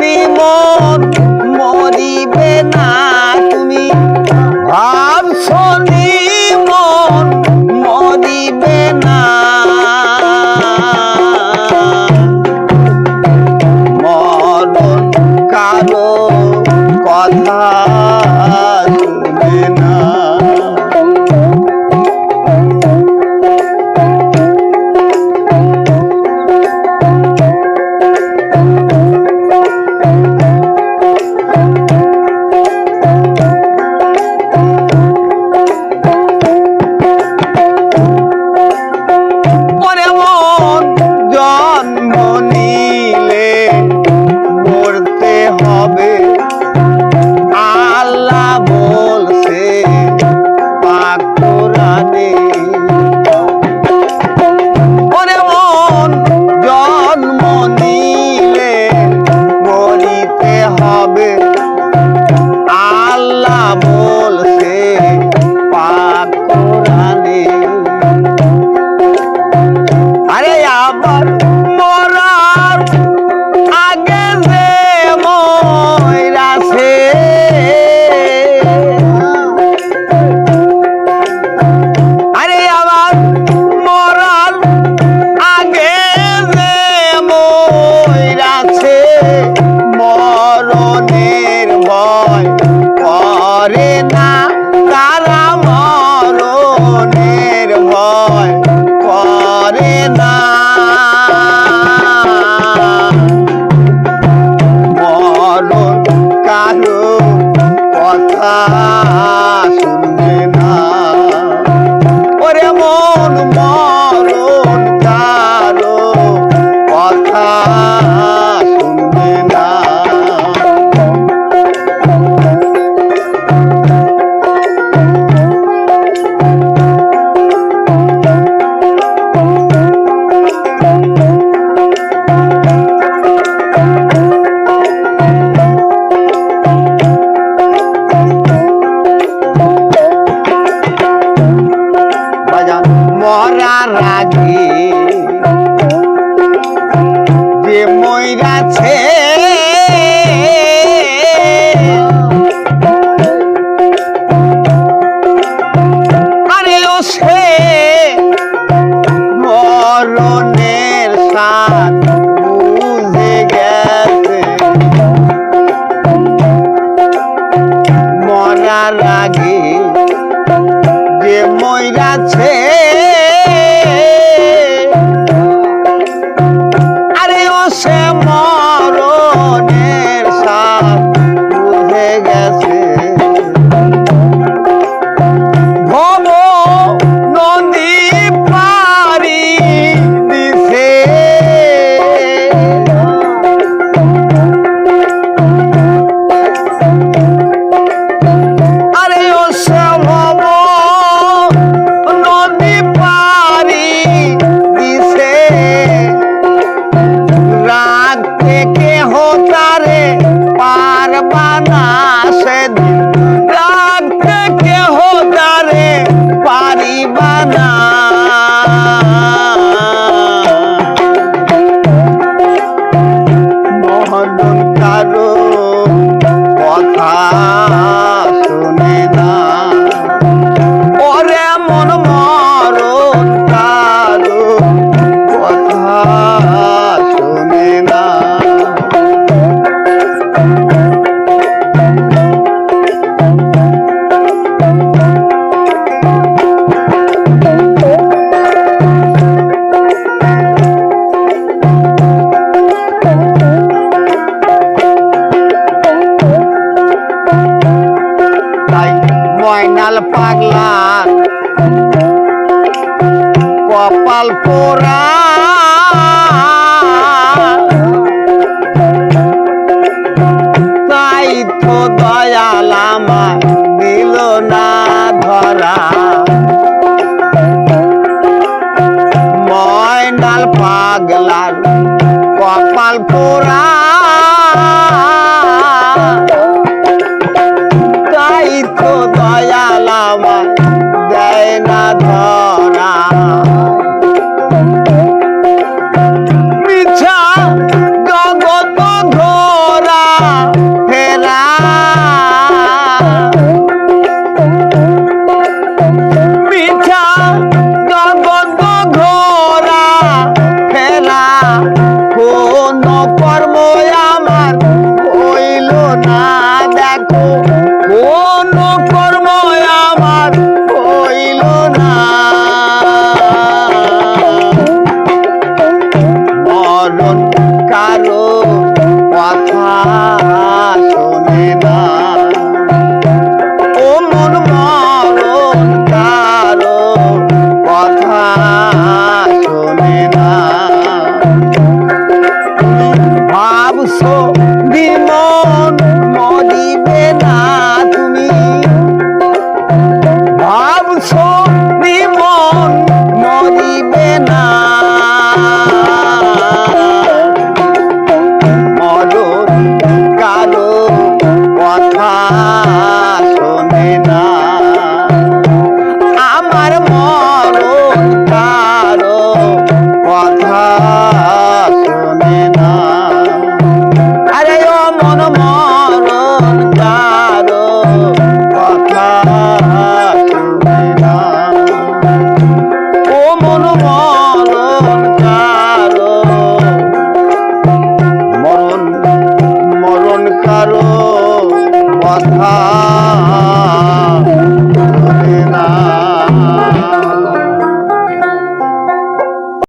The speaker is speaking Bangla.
নিমন মরিবে না তুমি ভাবছো নিমন মরিবে না মরণ কারো কথা শুনে না কপাল পোড়া তাই তো দয়াল আমার দিল না ধরা ময়নাল পাগলার কপাল পোড়া তাই তো দয়াল আমার দেয় না ধরা মিছা জগত মরণ কারো কথা শোনে না ও মন মরণ কারো কথা শোনে না ভাবছো বিমন মরিবে না তুমি ভাবছো বিমন মরিবে না মরণ কারো কথা শোনে না আমার মরণ কারো কথা শোনে না আরে ও মন মরণ কারো কথা শোনে না ও মন মরণ কারো মরণ কারো কথা শোনে না